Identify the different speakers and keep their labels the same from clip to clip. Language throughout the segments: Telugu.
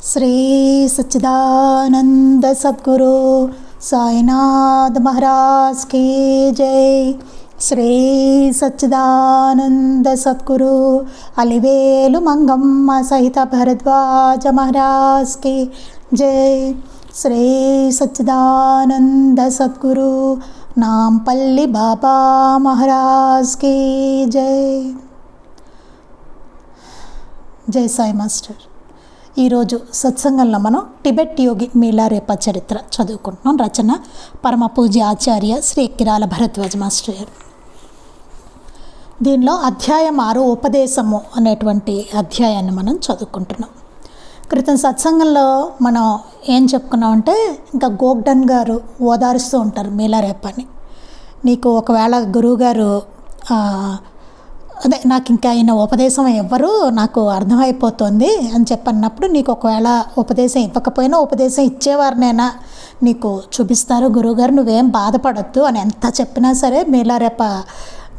Speaker 1: శ్రీ సచ్చిదానంద సద్గురు సాయినాథ్ మహారాజ్ కీ జై. శ్రీ సచ్చిదానంద సద్గురు అలివేలు మంగమ్మ సహిత భరద్వాజ మహారాజ్ కీ జై. శ్రీ సచ్చిదానంద సద్గురు నాంపల్లి బాబా మహారాజ్ కీ జై. జై సాయి మాస్టర్. ఈరోజు సత్సంగంలో మనం టిబెట్ యోగి మీలారేపా చరిత్ర చదువుకుంటున్నాం. రచన పరమ పూజ్య ఆచార్య శ్రీ కిరాల భరద్వాజ మాస్టర్ గారు. దీనిలో అధ్యాయం 6 ఉపదేశము అనేటువంటి అధ్యాయాన్ని మనం చదువుకుంటున్నాం. క్రితం సత్సంగంలో మనం ఏం చెప్పుకున్నామంటే, ఇంకా గోగ్డన్ గారు ఓదారుస్తూ ఉంటారు మీలారేపాని. నీకు ఒకవేళ గురువుగారు నాకు ఇంకా ఆయన ఉపదేశం ఇవ్వరు, నాకు అర్థమైపోతుంది అని చెప్పన్నప్పుడు, నీకు ఒకవేళ ఉపదేశం ఇవ్వకపోయినా ఉపదేశం ఇచ్చేవారినైనా నీకు చూపిస్తారు గురువుగారు, నువ్వేం బాధపడద్దు అని ఎంత చెప్పినా సరే మీలారేప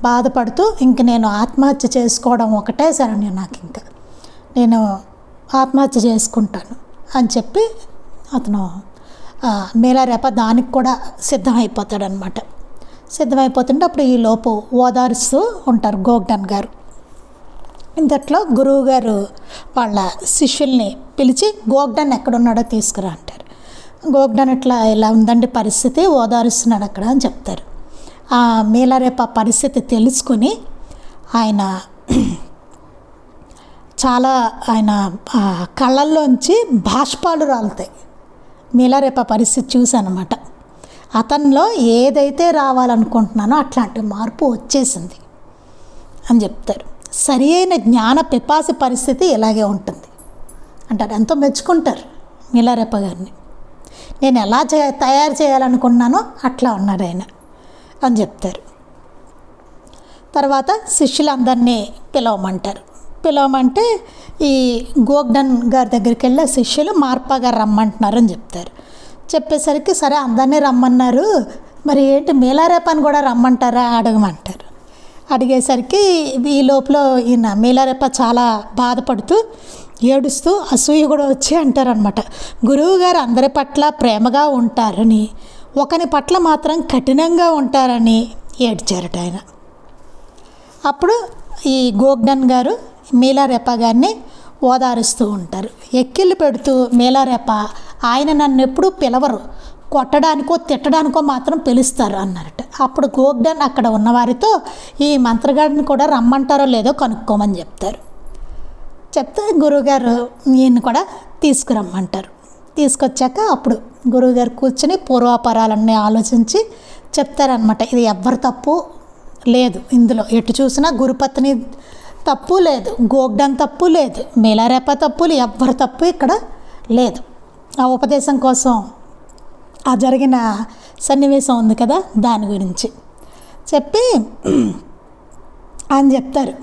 Speaker 1: బాధపడుతూ, ఇంక నేను ఆత్మహత్య చేసుకోవడం ఒకటే సరే, నేను ఆత్మహత్య చేసుకుంటాను అని చెప్పి అతను మీలారేప దానికి కూడా సిద్ధమైపోతాడనమాట. సిద్ధమైపోతుంటే అప్పుడు ఈ లోపు ఓదారుస్తూ ఉంటారు గోగ్డన్ గారు. ఇంతట్లో గురువు గారు వాళ్ళ శిష్యుల్ని పిలిచి, గోగ్డన్ ఎక్కడున్నాడో తీసుకురా అంటారు. గోగ్డన్ ఇలా ఉందండి పరిస్థితి, ఓదారుస్తున్నాడు అక్కడ అని చెప్తారు. ఆ మీలారేప పరిస్థితి తెలుసుకుని ఆయన కళ్ళల్లోంచి బాష్పాలు రాలుతాయి. మీలారేప పరిస్థితి చూశానమాట. అతనిలో ఏదైతే రావాలనుకుంటున్నానో అట్లాంటి మార్పు వచ్చేసింది అని చెప్తారు. సరి అయిన జ్ఞాన పిపాసి పరిస్థితి ఇలాగే ఉంటుంది అంటారు. ఎంతో మెచ్చుకుంటారు మీలారేప గారిని. నేను ఎలా తయారు చేయాలనుకున్నానో అట్లా ఉన్నారు ఆయన అని చెప్తారు. తర్వాత శిష్యులందరినీ పిలవమంటే ఈ గోగ్డన్ గారి దగ్గరికి వెళ్ళే శిష్యులు మార్పా గారు రమ్మంటున్నారని చెప్తారు. చెప్పేసరికి సరే అందరినీ రమ్మన్నారు, మరి ఏంటి మీలారేపాని కూడా రమ్మంటారా అడగమంటారు. అడిగేసరికి ఈ లోపల ఈయన మీలారేప చాలా బాధపడుతూ ఏడుస్తూ అసూయ కూడా వచ్చి అంటారనమాట, గురువుగారు అందరి పట్ల ప్రేమగా ఉంటారని, ఒకని పట్ల మాత్రం కఠినంగా ఉంటారని ఏడ్చారట ఆయన. అప్పుడు ఈ గోగ్డన్ గారు మీలారేప గారిని ఓదారుస్తూ ఉంటారు. ఎక్కిళ్ళు పెడుతూ, మీలారేప ఆయన నన్ను ఎప్పుడూ పిలవరు, కొట్టడానికో తిట్టడానికో మాత్రం పిలుస్తారు అన్నారట. అప్పుడు గోగ్డన్ అక్కడ ఉన్నవారితో, ఈ మంత్రగాడిని కూడా రమ్మంటారో లేదో కనుక్కోమని చెప్తారు. చెప్తే గురువుగారు ఈయన్ని కూడా తీసుకురమ్మంటారు. తీసుకొచ్చాక అప్పుడు గురువుగారు కూర్చొని పూర్వాపరాలన్నీ ఆలోచించి చెప్తారనమాట. ఇది ఎవ్వరి తప్పు లేదు ఇందులో, ఎటు చూసినా గురుపత్ని తప్పు లేదు, గోగ్డన్ తప్పు లేదు, మీలారేప తప్పులు, ఎవ్వరి తప్పు ఇక్కడ లేదు. ఆ ఉపదేశం కోసం ఆ జరిగిన సన్నివేశం ఉంది కదా, దాని గురించి చెప్పి అని చెప్తారు.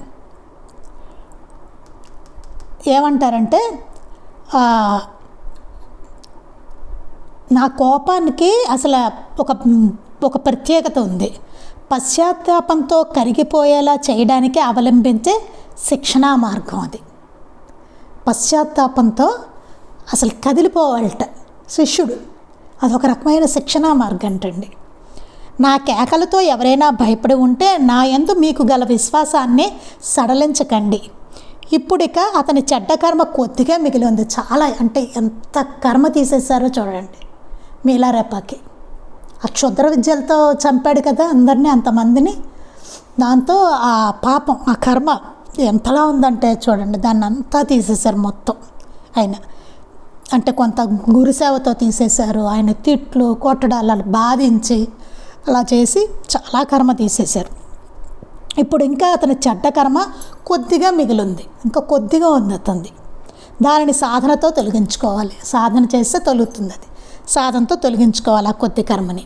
Speaker 1: ఏమంటారంటే, నా కోపానికి అసలు ఒక ప్రత్యేకత ఉంది. పశ్చాత్తాపంతో కరిగిపోయేలా చేయడానికి అవలంబించే శిక్షణా మార్గం అది. పశ్చాత్తాపంతో అసలు కదిలిపోవాలట శిష్యుడు, అదొక రకమైన శిక్షణా మార్గం అంటండి. నా కేకలతో ఎవరైనా భయపడి ఉంటే నా యందు మీకు గల విశ్వాసాన్ని సడలించకండి. ఇప్పుడిక అతని చెడ్డ కర్మ కొద్దిగా మిగిలి ఉంది. చాలా అంటే ఎంత కర్మ తీసేశారో చూడండి మీలారేపాకి. ఆ క్షుద్ర విద్యలతో చంపాడు కదా అందరినీ, అంతమందిని. దాంతో ఆ పాపం, ఆ కర్మ ఎంతలా ఉందంటే చూడండి, దాన్ని అంతా తీసేశారు మొత్తం ఆయన. అంటే కొంత గురుసేవతో తీసేశారు, ఆయన తిట్లు కొట్టడాలు అలా బాధించి అలా చేసి చాలా కర్మ తీసేశారు. ఇప్పుడు ఇంకా అతని చెడ్డ కర్మ కొద్దిగా మిగిలింది, ఇంకా కొద్దిగా ఉంది అతనిది. దానిని సాధనతో తొలగించుకోవాలి. సాధన చేస్తే తొలుగుతుంది అది. సాధనతో తొలగించుకోవాలి ఆ కొద్ది కర్మని.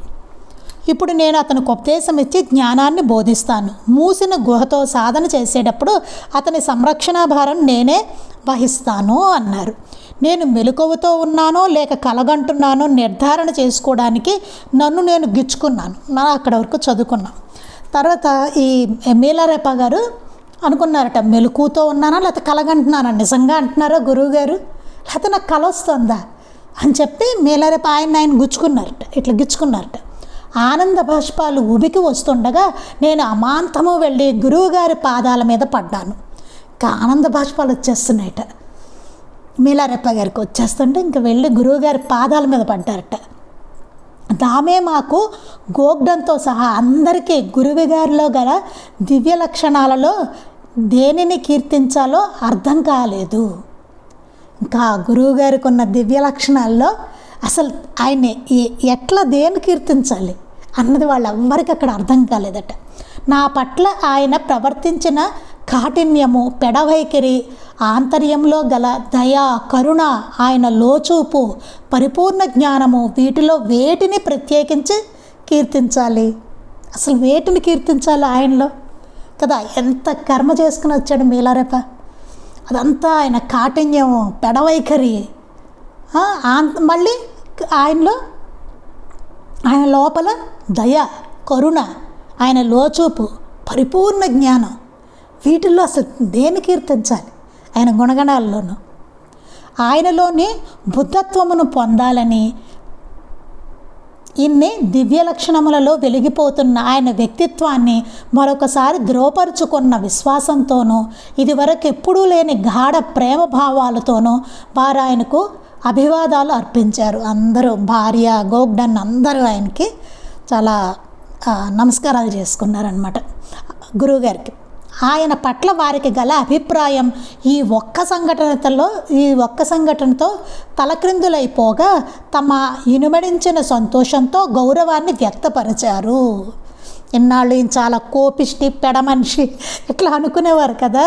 Speaker 1: ఇప్పుడు నేను అతనికి ఉపదేశం ఇచ్చి జ్ఞానాన్ని బోధిస్తాను. మూసిన గుహతో సాధన చేసేటప్పుడు అతని సంరక్షణ భారం నేనే వహిస్తాను అన్నారు. నేను మెలకువతో ఉన్నానో లేక కలగంటున్నానో నిర్ధారణ చేసుకోవడానికి నన్ను నేను గిచ్చుకున్నాను. అక్కడ వరకు చదువుకున్నాం. తర్వాత ఈ మీలారేప గారు అనుకున్నారట, మెలకువతో ఉన్నానా లేకపోతే కలగంటున్నానా, నిజంగా అంటున్నారా గురువుగారు లేకపోతే నాకు కల వస్తుందా అని చెప్పి మేలారేప ఆయన గుచ్చుకున్నారట, ఇట్లా గిచ్చుకున్నారట. ఆనంద బాష్పాలు ఉబికి వస్తుండగా నేను అమాంతము వెళ్ళి గురువుగారి పాదాల మీద పడ్డాను. ఇంకా ఆనంద బాష్పాలు వచ్చేస్తున్నాయట, మేలారెప్ప గారికి వచ్చేస్తుంటే ఇంకా వెళ్ళి గురువుగారి పాదాల మీద పడ్డారట. దామే మాకు గోగ్డంతో సహా అందరికీ గురువుగారిలో గల దివ్య లక్షణాలలో దేనిని కీర్తించాలో అర్థం కాలేదు. ఇంకా గురువుగారికి ఉన్న దివ్య లక్షణాల్లో అసలు ఆయన్ని ఎట్లా దేన్ని కీర్తించాలి అన్నది వాళ్ళెవ్వరికి అక్కడ అర్థం కాలేదట. నా పట్ల ఆయన ప్రవర్తించిన కాఠిన్యము, పెడవైఖరి, ఆంతర్యంలో గల దయ, కరుణ, ఆయన లోచూపు, పరిపూర్ణ జ్ఞానము, వీటిలో వేటిని ప్రత్యేకించి కీర్తించాలి? అసలు వేటిని కీర్తించాలి ఆయనలో కదా? ఎంత కర్మ చేసుకుని వచ్చాడు మేలారెప్ప. అదంతా ఆయన కాఠిన్యము, పెడవైఖరి, మళ్ళీ ఆయన లోపల దయ, కరుణ, ఆయన లోచూపు, పరిపూర్ణ జ్ఞానం, వీటిల్లో అసలు దేన్ని కీర్తించాలి? ఆయన గుణగణాల్లోనూ ఆయనలోని బుద్ధత్వమును పొందాలని ఇన్ని దివ్య లక్షణములలో వెలిగిపోతున్న ఆయన వ్యక్తిత్వాన్ని మరొకసారి ధ్రువపరుచుకున్న విశ్వాసంతోనూ ఇదివరకు ఎప్పుడూ లేని గాఢ ప్రేమ భావాలతోనూ వారు ఆయనకు అభివాదాలు అర్పించారు. అందరూ, భార్య, గోగ్డన్ అందరూ ఆయనకి చాలా నమస్కారాలు చేసుకున్నారనమాట గురువుగారికి. ఆయన పట్ల వారికి గల అభిప్రాయం ఈ ఒక్క సంఘటనతో తలక్రిందులైపోగా తమ ఇనుమడించిన సంతోషంతో గౌరవాన్ని వ్యక్తపరిచారు. ఇన్నాళ్ళు ఈయన చాలా కోపిష్టి, పెడమనిషి ఇట్లా అనుకునేవారు కదా,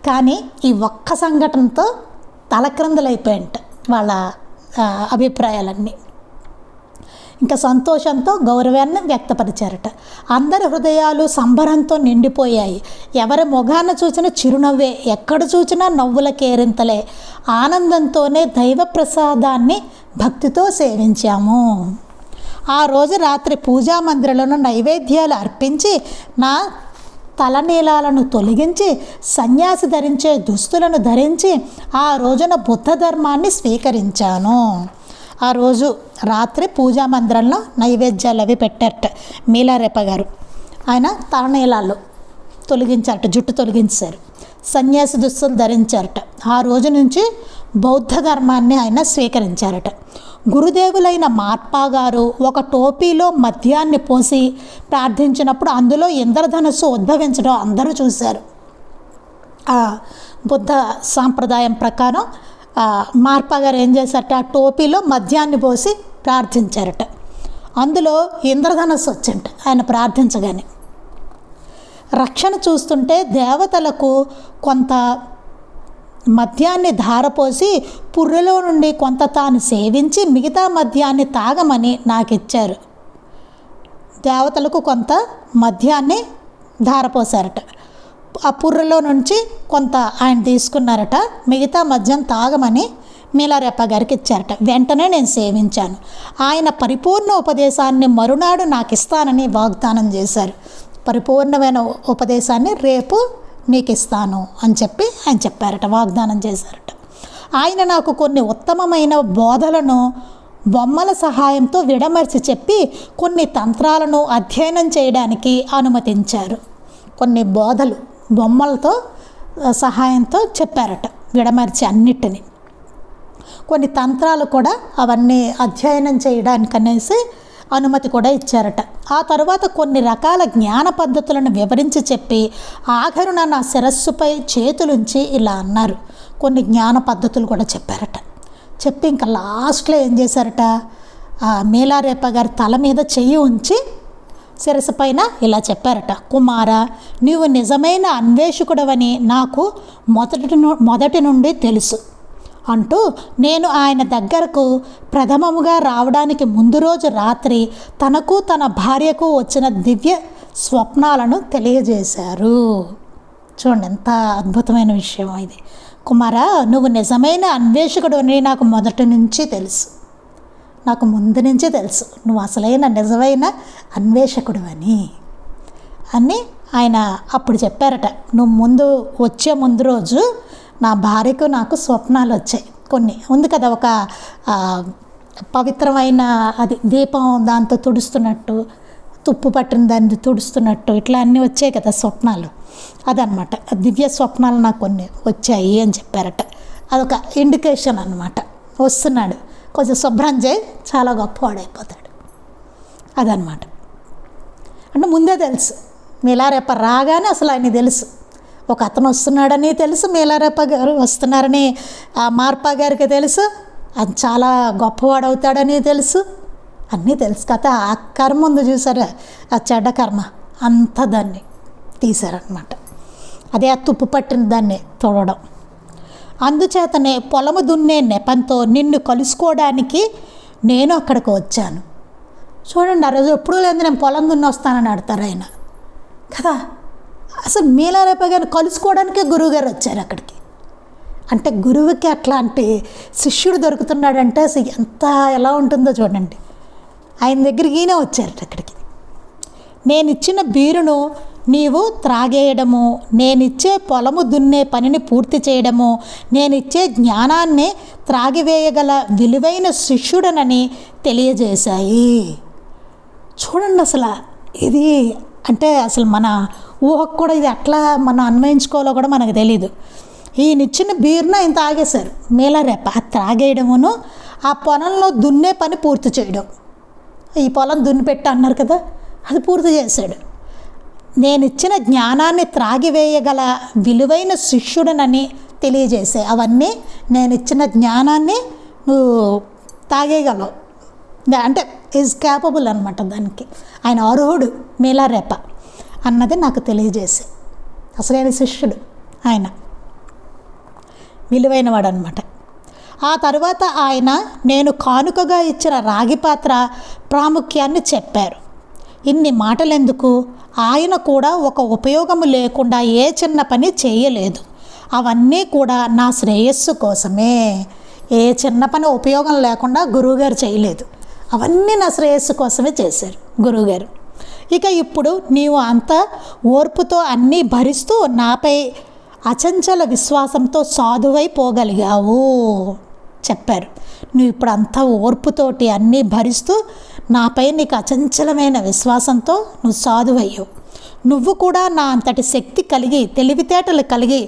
Speaker 1: కానీ ఈ ఒక్క సంఘటనతో తలక్రిందులైపోయాయంట వాళ్ళ అభిప్రాయాలన్నీ. ఇంకా సంతోషంతో గౌరవాన్ని వ్యక్తపరిచారట. అందరి హృదయాలు సంబరంతో నిండిపోయాయి. ఎవరి మొగాన చూసిన చిరునవ్వే, ఎక్కడ చూసినా నవ్వుల కేరింతలే. ఆనందంతోనే దైవ ప్రసాదాన్ని భక్తితో సేవించాము. ఆ రోజు రాత్రి పూజా మందిరంలో నైవేద్యాలు అర్పించి నా తలనీలాలను తొలగించి సన్యాసి ధరించే దుస్తులను ధరించి ఆ రోజున బుద్ధ ధర్మాన్ని స్వీకరించాను. ఆ రోజు రాత్రి పూజా మందిరంలో నైవేద్యాలు అవి పెట్టారట మేలారెప్ప గారు. ఆయన తలనీలాలు తొలగించారట, జుట్టు తొలగించారు, సన్యాసి దుస్తులు ధరించారట. ఆ రోజు నుంచి బౌద్ధ ధర్మాన్ని ఆయన స్వీకరించారట. గురుదేవులైన మార్పా గారు ఒక టోపీలో మద్యాన్ని పోసి ప్రార్థించినప్పుడు అందులో ఇంద్రధనుస్సు ఉద్భవించడం అందరూ చూశారు. బుద్ధ సాంప్రదాయం ప్రకారం మార్పా గారు ఏం చేశారట, ఆ టోపీలో మద్యాన్ని పోసి ప్రార్థించారట. అందులో ఇంద్రధనుస్సు వచ్చింట ఆయన ప్రార్థించగానే. రక్షణ చూస్తుంటే దేవతలకు కొంత మద్యాన్ని ధారపోసి పుర్రెలో నుండి కొంత తాను సేవించి మిగతా మద్యాన్ని తాగమని నాకు ఇచ్చారు. దేవతలకు కొంత మద్యాన్ని ధారపోసారట, ఆ పుర్రెలో నుంచి కొంత ఆయన తీసుకున్నారట, మిగతా మద్యం తాగమని మేలారెప్ప గారికి ఇచ్చారట. వెంటనే నేను సేవించాను. ఆయన పరిపూర్ణ ఉపదేశాన్ని మరునాడు నాకు ఇస్తానని వాగ్దానం చేశారు. పరిపూర్ణమైన ఉపదేశాన్ని రేపు మీకు ఇస్తాను అని చెప్పి ఆయన చెప్పారట, వాగ్దానం చేశారట. ఆయన నాకు కొన్ని ఉత్తమమైన బోధలను బొమ్మల సహాయంతో విడమర్చి చెప్పి కొన్ని తంత్రాలను అధ్యయనం చేయడానికి అనుమతించారు. కొన్ని బోధలు బొమ్మలతో సహాయంతో చెప్పారట, విడమర్చి అన్నిటినీ. కొన్ని తంత్రాలు కూడా అవన్నీ అధ్యయనం చేయడానికి అనేసి అనుమతి కూడా ఇచ్చారట. ఆ తర్వాత కొన్ని రకాల జ్ఞాన పద్ధతులను వివరించి చెప్పి ఆఖరున నా శిరస్సుపై చేతులుంచి ఇలా అన్నారు. కొన్ని జ్ఞాన పద్ధతులు కూడా చెప్పారట. చెప్పి ఇంకా లాస్ట్లో ఏం చేశారట, మేలారెప్ప గారి తల మీద చెయ్యి ఉంచి శిరస్సు పైన ఇలా చెప్పారట, కుమార, నీవు నిజమైన అన్వేషకుడవని నాకు మొదటి నుండి తెలుసు అంటూ నేను ఆయన దగ్గరకు ప్రథమముగా రావడానికి ముందు రోజు రాత్రి తనకు తన భార్యకు వచ్చిన దివ్య స్వప్నాలను తెలియజేశారు. చూడండి ఎంత అద్భుతమైన విషయం ఇది. కుమార, నువ్వు నిజమైన అన్వేషకుడు అని నాకు మొదటి నుంచి తెలుసు, నాకు ముందు నుంచి తెలుసు, నువ్వు అసలైన నిజమైన అన్వేషకుడు అని ఆయన అప్పుడు చెప్పారట. నువ్వు వచ్చే ముందు రోజు నా భార్యకు నాకు స్వప్నాలు వచ్చాయి, కొన్ని ఉంది కదా, ఒక పవిత్రమైన అది దీపం దాంతో తుడుస్తున్నట్టు, తుప్పు పట్టిన దాన్ని తుడుస్తున్నట్టు, ఇట్లా అన్నీ వచ్చాయి కదా స్వప్నాలు. అదనమాట దివ్య స్వప్నాలు నాకు కొన్ని వచ్చాయి అని చెప్పారట. అదొక ఇండికేషన్ అనమాట. వస్తున్నాడు, కొంచెం శుభ్రం చేయి, చాలా గొప్పవాడైపోతాడు. అదనమాట. అంటే ముందే తెలుసు, మేలారేప రాగానే అసలు ఆయన తెలుసు, ఒక అతను వస్తున్నాడని తెలుసు, మేలారేప గారు వస్తున్నారని మార్పా గారికి తెలుసు, అది చాలా గొప్పవాడు అవుతాడని తెలుసు, అన్నీ తెలుసు కదా. ఆ కర్మ ఉంది చూసారా, ఆ చెడ్డ కర్మ అంతా దాన్ని తీశారనమాట. అదే ఆ తుప్పు పట్టిన దాన్ని తోడడం. అందుచేతనే పొలము దున్నే నెపంతో నిన్ను కలుసుకోవడానికి నేను అక్కడికి వచ్చాను. చూడండి, ఆ రోజు ఎప్పుడూ లేదు నేను పొలం దున్ని వస్తానని ఆడతారు ఆయన కదా. అసలు మేలారేప గారిని కలుసుకోవడానికే గురువుగారు వచ్చారు అక్కడికి. అంటే గురువుకి అట్లాంటి శిష్యుడు దొరుకుతున్నాడంటే అసలు ఎంత ఎలా ఉంటుందో చూడండి. ఆయన దగ్గరికి ఈయన వచ్చారట అక్కడికి. నేను ఇచ్చిన బీరును నీవు త్రాగేయడము, నేనిచ్చే పొలము దున్నే పనిని పూర్తి చేయడము, నేనిచ్చే జ్ఞానాన్ని త్రాగివేయగల విలువైన శిష్యుడనని తెలియజేశాయి. చూడండి, అసలు ఇది అంటే అసలు మన ఊహకు కూడా ఇది ఎట్లా మనం అన్వయించుకోవాలో కూడా మనకు తెలీదు. ఈయనిచ్చిన బీరును ఆయన తాగేశారు మేలారేప. అది త్రాగేయడమును, ఆ పొలంలో దున్నే పని పూర్తి చేయడం. ఈ పొలం దున్నిపెట్టి అన్నారు కదా, అది పూర్తి చేశాడు. నేను ఇచ్చిన జ్ఞానాన్ని త్రాగివేయగల విలువైన శిష్యుడనని తెలియజేసే. అవన్నీ నేను ఇచ్చిన జ్ఞానాన్ని నువ్వు తాగేయగలవు, అంటే ఈజ్ క్యాపబుల్ అనమాట. దానికి ఆయన అర్హుడు మేలారేప అన్నది నాకు తెలియజేసే. అసలైన శిష్యుడు ఆయన, విలువైనవాడు అనమాట. ఆ తర్వాత ఆయన నేను కానుకగా ఇచ్చిన రాగి పాత్ర ప్రాముఖ్యాన్ని చెప్పారు. ఇన్ని మాటలెందుకు, ఆయన కూడా ఒక ఉపయోగము లేకుండా ఏ చిన్న పని చేయలేదు. అవన్నీ కూడా నా శ్రేయస్సు కోసమే. ఏ చిన్న పని ఉపయోగం లేకుండా గురువుగారు చేయలేదు, అవన్నీ నా శ్రేయస్సు కోసమే చేశారు గురువుగారు. ఇక ఇప్పుడు నీవు అంత ఓర్పుతో అన్నీ భరిస్తూ నాపై అచంచల విశ్వాసంతో సాధువైపోగలిగావు చెప్పారు. నువ్వు ఇప్పుడు అంతా ఓర్పుతోటి అన్నీ భరిస్తూ నాపై నీకు అచంచలమైన విశ్వాసంతో నువ్వు సాధువయ్యావు. నువ్వు కూడా నా అంతటి శక్తి కలిగి, తెలివితేటలు కలిగి,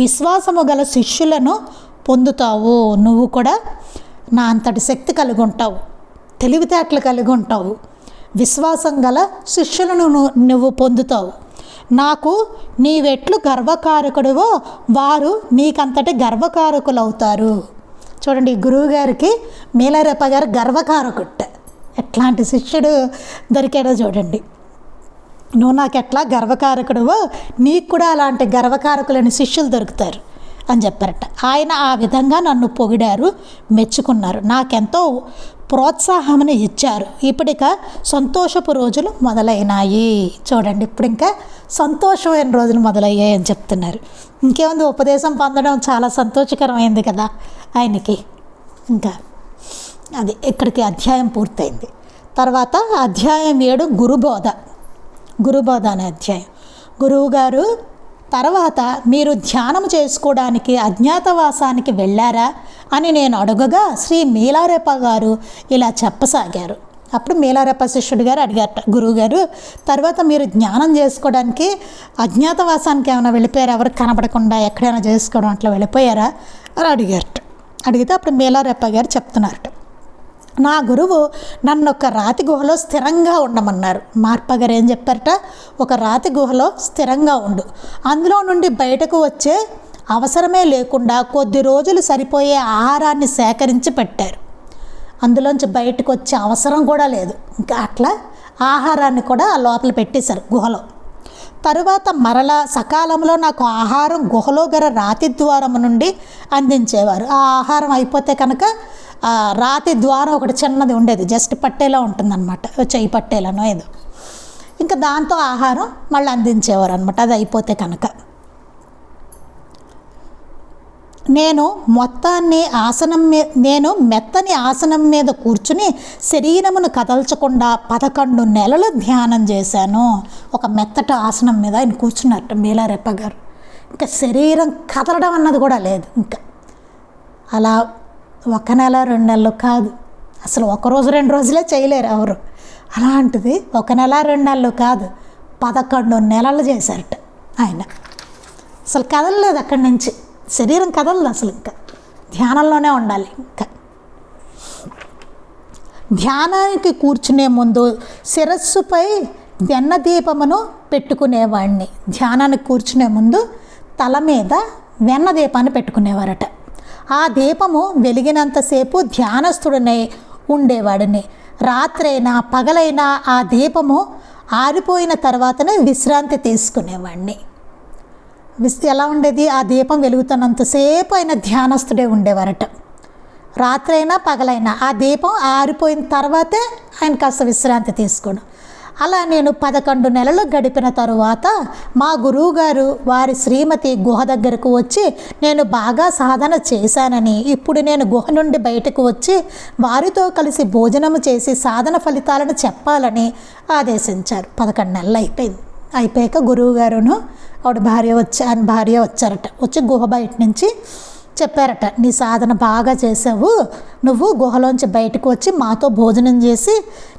Speaker 1: విశ్వాసము గల శిష్యులను పొందుతావు. నువ్వు కూడా నా అంతటి శక్తి కలిగి ఉంటావు, తెలివితేటలు కలిగి ఉంటావు, విశ్వాసం గల శిష్యులను నువ్వు పొందుతావు. నాకు నీవెట్లు గర్వకారకుడివో వారు నీకంతటి గర్వకారకులు అవుతారు. చూడండి, గురువుగారికి మేలారేప గారు గర్వకారకుట్ట. ఎట్లాంటి శిష్యుడు దొరికాడో చూడండి. నువ్వు నాకు ఎట్లా గర్వకారకుడివో నీకు కూడా అలాంటి గర్వకారకులని శిష్యులు దొరుకుతారు అని చెప్పారట. ఆయన ఆ విధంగా నన్ను పొగిడారు, మెచ్చుకున్నారు, నాకెంతో ప్రోత్సాహమును ఇచ్చారు. ఇప్పుడిక సంతోషపు రోజులు మొదలైనాయి. చూడండి, ఇప్పుడు ఇంకా సంతోషమైన రోజులు మొదలయ్యాయి అని చెప్తున్నారు. ఇంకేముంది, ఉపదేశం పొందడం చాలా సంతోషకరమైంది కదా ఆయనకి. ఇంకా అది ఇక్కడికి అధ్యాయం పూర్తయింది. తర్వాత అధ్యాయం 7 గురుబోధ అనే అధ్యాయం. గురువుగారు తర్వాత మీరు ధ్యానం చేసుకోవడానికి అజ్ఞాతవాసానికి వెళ్ళారా అని నేను అడగగా శ్రీ మేలారేప గారు ఇలా చెప్పసాగారు. అప్పుడు మేలారేప శిష్యుడు గారు అడిగారట, గురువుగారు తర్వాత మీరు జ్ఞానం చేసుకోవడానికి అజ్ఞాతవాసానికి ఏమైనా వెళ్ళిపోయారా, ఎవరికి కనపడకుండా ఎక్కడైనా చేసుకోవడం అట్లా వెళ్ళిపోయారా అని అడిగారట. అడిగితే అప్పుడు మేలారేప గారు చెప్తున్నారట, నా గురువు నన్ను ఒక రాతి గుహలో స్థిరంగా ఉండమన్నారు. మార్ప గారు ఏం చెప్పారట, ఒక రాతి గుహలో స్థిరంగా ఉండు, అందులో నుండి బయటకు వచ్చే అవసరమే లేకుండా కొద్ది రోజులు సరిపోయే ఆహారాన్ని సేకరించి పెట్టారు. అందులోంచి బయటకు వచ్చే అవసరం కూడా లేదు, ఇంకా అట్లా ఆహారాన్ని కూడా లోపల పెట్టేశారు గుహలో. తరువాత మరలా సకాలంలో నాకు ఆహారం గుహలో గల రాతి ద్వారం నుండి అందించేవారు. ఆ ఆహారం అయిపోతే కనుక రాతి ద్వారం ఒకటి చిన్నది ఉండేది, జస్ట్ పట్టేలా ఉంటుందన్నమాట, చెయ్యి పట్టేలానో ఏదో, ఇంకా దాంతో ఆహారం మళ్ళీ అందించేవారు అనమాట. అది అయిపోతే కనుక నేను మెత్తని ఆసనం మీద కూర్చుని శరీరమును కదల్చకుండా 11 నెలలు ధ్యానం చేశాను. ఒక మెత్తటి ఆసనం మీద ఆయన కూర్చున్నట్టు మేలారేప గారు. ఇంకా శరీరం కదలడం అన్నది కూడా లేదు, ఇంకా అలా 1 నెల 2 నెలలు కాదు, అసలు 1 రోజు 2 రోజులే చేయలేరు ఎవరు. అలాంటిది 1 నెల 2 నెలలు కాదు, 11 నెలలు చేశారట ఆయన. అసలు కదలలేదు అక్కడి నుంచి, శరీరం కదలదు అసలు, ఇంకా ధ్యానంలోనే ఉండాలి. ఇంకా ధ్యానానికి కూర్చునే ముందు శిరస్సుపై వెన్న దీపమును పెట్టుకునేవాడిని. ధ్యానానికి కూర్చునే ముందు తల మీద వెన్న దీపాన్ని పెట్టుకునేవారట. ఆ దీపము వెలిగినంతసేపు ధ్యానస్థుడనే ఉండేవాడిని. రాత్రైనా పగలైనా ఆ దీపము ఆరిపోయిన తర్వాతనే విశ్రాంతి తీసుకునేవాడిని. ఎలా ఉండేది? ఆ దీపం వెలుగుతున్నంతసేపు ఆయన ధ్యానస్థుడే ఉండేవారట. రాత్రైనా పగలైనా ఆ దీపం ఆరిపోయిన తర్వాతే ఆయన కాస్త విశ్రాంతి తీసుకోవడం. అలా నేను 11 నెలలు గడిపిన తరువాత మా గురువుగారు వారి శ్రీమతి గుహ దగ్గరకు వచ్చి నేను బాగా సాధన చేశానని, ఇప్పుడు నేను గుహ నుండి బయటకు వచ్చి వారితో కలిసి భోజనము చేసి సాధన ఫలితాలను చెప్పాలని ఆదేశించారు. 11 నెలలు అయిపోయాక గురువుగారును ఆయన భార్య వచ్చారట. వచ్చి గుహ బయట నుంచి చెప్పారట, నీ సాధన బాగా చేసావు, నువ్వు గుహలోంచి బయటకు వచ్చి మాతో భోజనం చేసి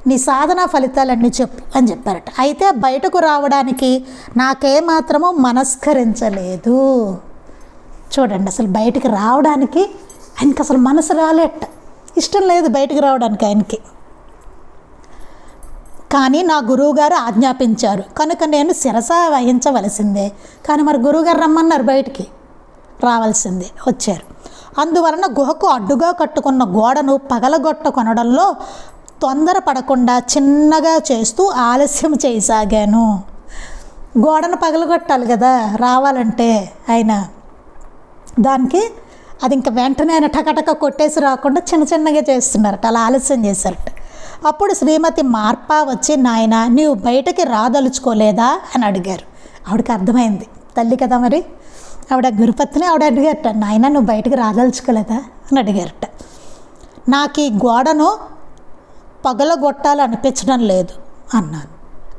Speaker 1: నీ సాధన ఫలితాలన్నీ చెప్పు అని చెప్పారట. అయితే బయటకు రావడానికి నాకేమాత్రమూ మనస్కరించలేదు. చూడండి, అసలు బయటికి రావడానికి ఆయనకి అసలు మనసు రాలేట, ఇష్టం లేదు బయటికి రావడానికి ఆయనకి. కానీ నా గురువుగారు ఆజ్ఞాపించారు కనుక నేను శిరస వహించవలసిందే. కానీ మరి గురువుగారు రమ్మన్నారు, బయటికి రావాల్సిందే, వచ్చారు. అందువలన గుహకు అడ్డుగా కట్టుకున్న గోడను పగలగొట్టుకొనడంలో తొందరపడకుండా చిన్నగా చేస్తూ ఆలస్యం చేయసాగాను. గోడను పగలగొట్టాలి కదా రావాలంటే ఆయన, దానికి అది ఇంకా వెంటనే ఆయన టకటక కొట్టేసి రాకుండా చిన్న చిన్నగా చేస్తున్నారట, అలా ఆలస్యం చేశారట. అప్పుడు శ్రీమతి మార్పా వచ్చి, నాయన నీవు బయటకి రాదలుచుకోలేదా అని అడిగారు. ఆవిడకి అర్థమైంది, తల్లి కదా మరి, ఆవిడ గురుపత్ని. ఆవిడ అడిగారట, నాయన నువ్వు బయటకు రాదలుచుకోలేదా అని అడిగారట. నాకు ఈ గోడను పగలగొట్టాలనిపించడం లేదు అన్నాను.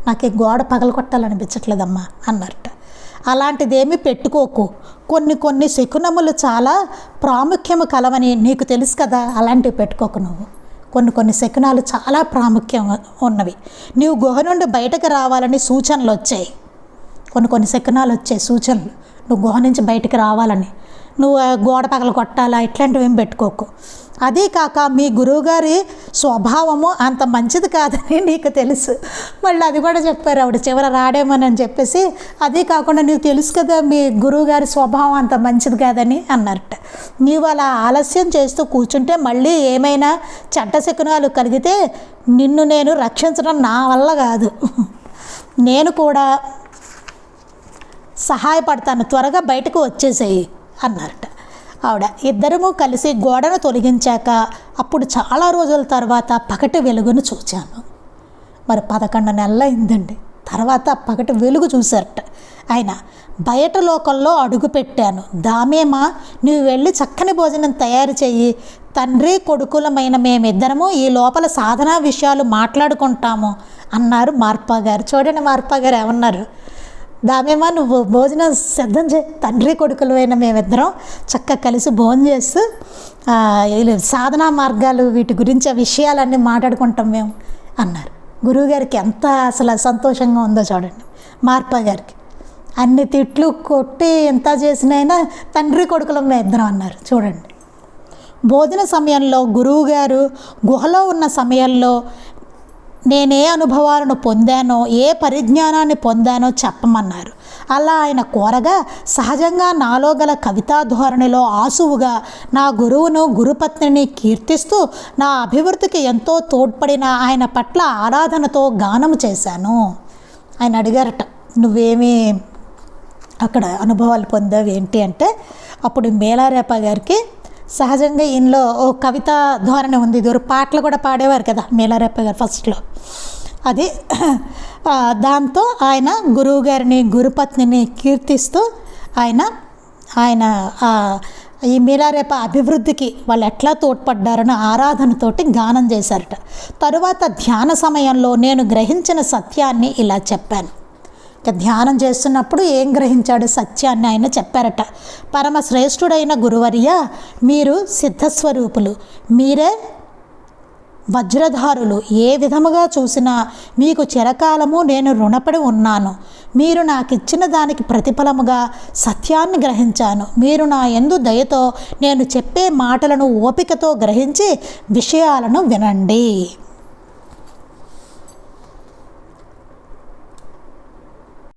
Speaker 1: నాకు ఈ గోడ పగలగొట్టాలనిపించట్లేదమ్మా అన్నారట. అలాంటిదేమీ పెట్టుకోకు, కొన్ని శకునములు చాలా ప్రాముఖ్యము కలవని నీకు తెలుసు కదా, అలాంటివి పెట్టుకోకు నువ్వు. కొన్ని శకునాలు చాలా ప్రాముఖ్యం ఉన్నవి. నీవు గుహ నుండి బయటకు రావాలని సూచనలు వచ్చాయి, కొన్ని శకునాలు వచ్చాయి సూచనలు, నువ్వు గుహ నుంచి బయటకు రావాలని. నువ్వు గోడ పగల కొట్టాలా ఇట్లాంటివి ఏం పెట్టుకోకు. అదీ కాక మీ గురువుగారి స్వభావము అంత మంచిది కాదని నీకు తెలుసు. మళ్ళీ అది కూడా చెప్పారు ఆవిడ చివర రాడేమోనని చెప్పేసి. అదీ కాకుండా నీకు తెలుసు కదా మీ గురువుగారి స్వభావం అంత మంచిది కాదని అన్నారట. నీవు అలా ఆలస్యం చేస్తూ కూర్చుంటే మళ్ళీ ఏమైనా చెడ్డ శకునాలు కలిగితే నిన్ను నేను రక్షించడం నా వల్ల కాదు, నేను కూడా సహాయపడతాను, త్వరగా బయటకు వచ్చేసేయి అన్నారట ఆవిడ. ఇద్దరము కలిసి గోడను తొలగించాక అప్పుడు చాలా రోజుల తర్వాత పగటి వెలుగును చూచాను. మరి 11 నెలలు అయిందండి. తర్వాత పగటి వెలుగు చూశారట ఆయన. బయట లోకంలో అడుగు పెట్టాను. దామేమా నువ్వు వెళ్ళి చక్కని భోజనం తయారు చెయ్యి, తండ్రి కొడుకులమైన మేమిద్దరము ఈ లోపల సాధనా విషయాలు మాట్లాడుకుంటాము అన్నారు మార్పా గారు. చూడండి మార్పా గారు ఏమన్నారు, దామేమా నువ్వు భోజనం సిద్ధం చేయి, తండ్రి కొడుకులైన మేమిద్దరం చక్కగా కలిసి భోజనం చేస్తూ సాధనా మార్గాలు వీటి గురించి ఆ విషయాలన్నీ మాట్లాడుకుంటాం మేము అన్నారు. గురువుగారికి ఎంత అసలు సంతోషంగా ఉందో చూడండి మార్పా గారికి. అన్ని తిట్లు కొట్టి ఎంత చేసినైనా తండ్రి కొడుకులం మేమిద్దరం అన్నారు. చూడండి, భోజన సమయంలో గురువుగారు గుహలో ఉన్న సమయంలో నేనే అనుభవాలను పొందానో ఏ పరిజ్ఞానాన్ని పొందానో చెప్పమన్నారు. అలా ఆయన కోరగా సహజంగా నాలో గల కవితా ధోరణిలో ఆసువుగా నా గురువును గురుపత్నిని కీర్తిస్తూ నా అభివృద్ధికి ఎంతో తోడ్పడిన ఆయన పట్ల ఆరాధనతో గానము చేశాను. ఆయన అడిగారట, నువ్వేమీ అక్కడ అనుభవాలు పొందావు ఏంటి అంటే, అప్పుడు మేలారేప గారికి సహజంగా ఈయనలో ఓ కవితా ధోరణి ఉంది. ఇదివరకు పాటలు కూడా పాడేవారు కదా మేలారేప గారు ఫస్ట్లో. అది దాంతో ఆయన గురువు గారిని గురుపత్నిని కీర్తిస్తూ ఆయన ఈ మేలారేప అభివృద్ధికి వాళ్ళు ఎట్లా తోడ్పడ్డారని ఆరాధనతోటి గానం చేశారట. తరువాత ధ్యాన సమయంలో నేను గ్రహించిన సత్యాన్ని ఇలా చెప్పాను. ఇక ధ్యానం చేస్తున్నప్పుడు ఏం గ్రహించాడు సత్యాన్ని ఆయన చెప్పారట. పరమ శ్రేష్ఠుడైన గురువర్య, మీరు సిద్ధస్వరూపులు, మీరే వజ్రధారులు. ఏ విధముగా చూసినా మీకు చిరకాలము నేను రుణపడి ఉన్నాను. మీరు నాకు ఇచ్చిన దానికి ప్రతిఫలముగా సత్యాన్ని గ్రహించాను. మీరు నా యందు దయతో నేను చెప్పే మాటలను ఓపికతో గ్రహించి విషయాలను వినండి.